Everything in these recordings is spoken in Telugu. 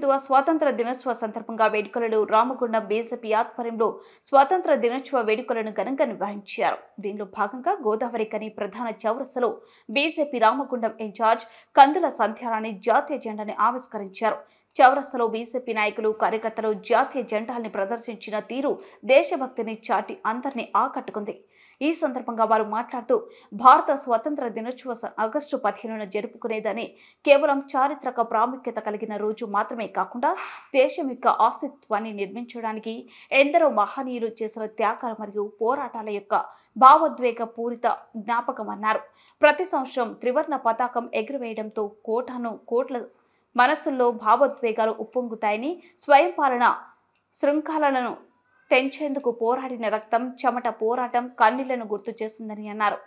22వ స్వాతంత్ర దినోత్సవ సందర్భంగా వేడుకలను రామగుండం బీజేపీ ఆధ్వర్యంలో స్వాతంత్ర దినోత్సవ వేడుకలను ఘనంగా నిర్వహించారు. దీనిలో భాగంగా గోదావరి కని ప్రధాన చౌరస్సులో బీజేపీ రామగుండం ఇన్ఛార్జ్ కందుల సంధ్యారాణి జాతీయ జెండాని ఆవిష్కరించారు. చౌరస్తాలో బీజేపీ నాయకులు కార్యకర్తలు జాతీయ జెండాల్ని ప్రదర్శించిన తీరు దేశభక్తిని చాటి అందరినీ ఆకట్టుకుంది. ఈ సందర్భంగా వారు మాట్లాడుతూ భారత స్వతంత్ర దినోత్సవ ఆగస్టు 15న జరుపుకునేదని కేవలం చారిత్రక ప్రాముఖ్యత కలిగిన రోజు మాత్రమే కాకుండా దేశం యొక్క అస్తిత్వాన్ని నిర్మించడానికి ఎందరో మహనీయులు చేసిన త్యాగాలు మరియు పోరాటాల యొక్క భావోద్వేగ పూరిత జ్ఞాపకమన్నారు. ప్రతి సంవత్సరం త్రివర్ణ పతాకం ఎగురవేయడంతో కోట్ల మనస్సుల్లో భావోద్వేగాలు ఉప్పొంగుతాయని, స్వయం పాలన శృంఖలాలను తెంచేందుకు పోరాడిన రక్తం చెమట పోరాటం కన్నీళ్లను గుర్తు చేస్తుందని అన్నారు.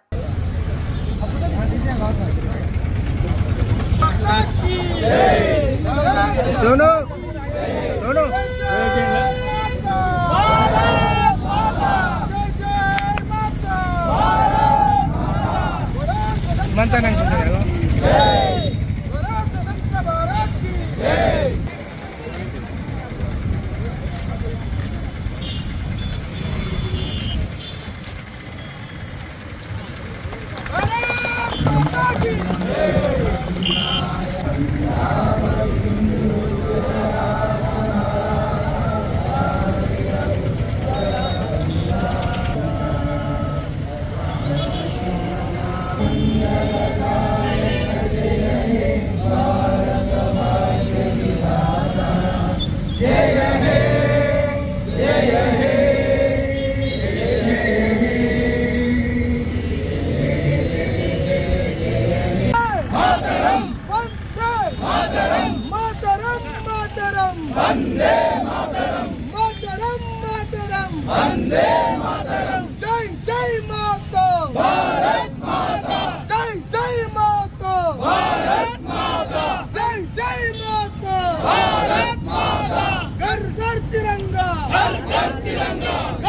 वंदे मातरम मातरम मातरम वंदे मातरम जय जय माता भारत माता जय जय माता भारत माता जय जय माता भारत माता घर घर तिरंगा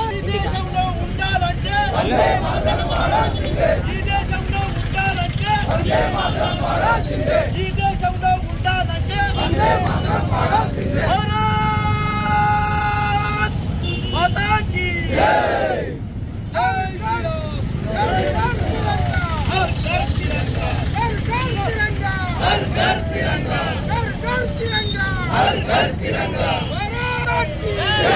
ఈ దేశంలో ఉండాలంటే వందే మాతరం వాడాల్సిందే ఈ దేశంలో ఉండాలంటే వందే మాతరం వాడాల్సిందే ఈ దేశంలో ఉండాలంటే వందే మాతరం వాడాల్సిందే माता की जय जय श्री राम हर घर तिरंगा हर घर तिरंगा हर घर तिरंगा हर घर तिरंगा हर घर तिरंगा भारत की जय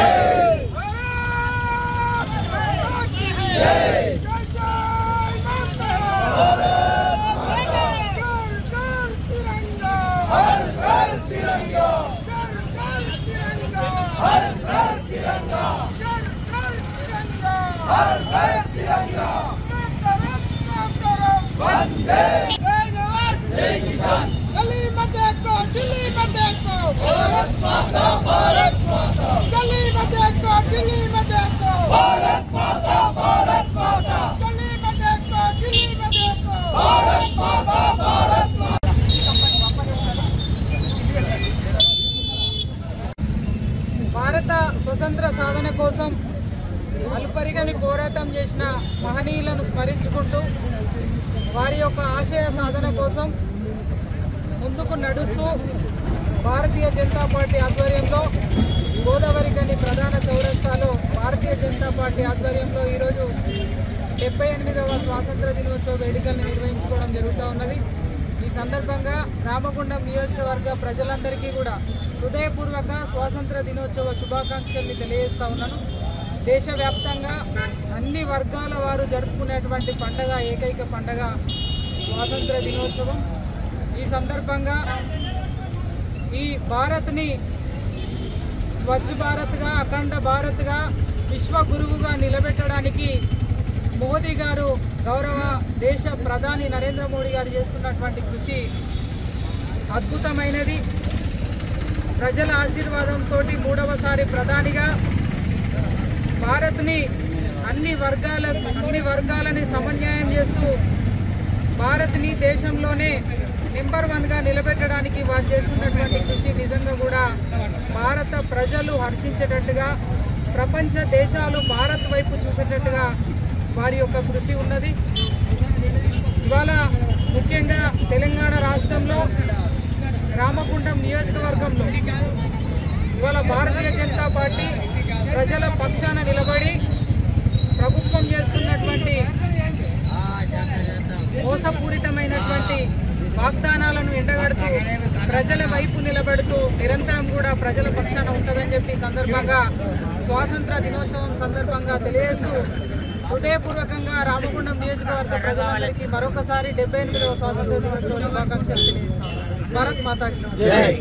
भारत की जय जय जय माता भारत तिरंगा हर घर तिरंगा हर घर तिरंगा हर घर तिरंगा वंदे जय किसान गली में देखो दिल्ली में देखो भारत माता गली में देखो दिल्ली में देखो भारत माता गली में देखो दिल्ली में देखो भारत माता భారత స్వతంత్ర సాధన కోసం అల్పరిగని పోరాటం చేసిన మహనీయులను స్మరించుకుంటూ వారి యొక్క ఆశయ సాధన కోసం ముందుకు నడుస్తూ భారతీయ జనతా పార్టీ ఆధ్వర్యంలో గోదావరికని ప్రధాన చౌరస్తాలో భారతీయ జనతా పార్టీ ఆధ్వర్యంలో ఈరోజు 78వ స్వాతంత్ర దినోత్సవ వేడుకలను నిర్వహించుకోవడం జరుగుతూ ఉన్నది. ఈ సందర్భంగా రామగుండం నియోజకవర్గ ప్రజలందరికీ కూడా హృదయపూర్వక స్వాతంత్ర దినోత్సవ శుభాకాంక్షల్ని తెలియజేస్తా ఉన్నాను. దేశవ్యాప్తంగా అన్ని వర్గాల వారు జరుపుకునేటువంటి పండగ ఏకైక పండగ స్వాతంత్ర దినోత్సవం. ఈ సందర్భంగా ఈ భారత్ని స్వచ్ఛ భారత్గా అఖండ భారత్గా విశ్వగురువుగా నిలబెట్టడానికి మోదీ గారు గౌరవ దేశ ప్రధాని నరేంద్ర మోడీ గారు చేస్తున్నటువంటి కృషి అద్భుతమైనది. ప్రజల ఆశీర్వాదంతో 3వసారి ప్రధానిగా భారత్ని అన్ని వర్గాలని సమన్వయం చేస్తూ భారత్ని దేశంలోనే నెంబర్ 1గా నిలబెట్టడానికి వారు చేస్తున్నటువంటి కృషి నిజంగా కూడా భారత ప్రజలు హర్షించేటట్టుగా ప్రపంచ దేశాలు భారత్ వైపు చూసేటట్టుగా వారి యొక్క కృషి ఉన్నది. ఇవాళ ముఖ్యంగా తెలంగాణ రాష్ట్రంలో రామగుండం నియోజకవర్గంలో ఇవాళ భారతీయ జనతా పార్టీ ప్రజల పక్షాన నిలబడి ప్రభుత్వం చేస్తున్నటువంటి మోసపూరితమైనటువంటి వాగ్దానాలను ఎండగడుతూ ప్రజల వైపు నిలబడుతూ నిరంతరం కూడా ప్రజల పక్షాన ఉంటుందని చెప్పి సందర్భంగా స్వాతంత్ర దినోత్సవం సందర్భంగా తెలియజేస్తూ హృదయపూర్వకంగా రామగుండం నియోజకవర్గ ప్రజలందరికీ మరొకసారి 78వ స్వాతంత్ర దినోత్సవ శుభాకాంక్షలు తెలియజేస్తాం. భారత్ మాతా కీ జై.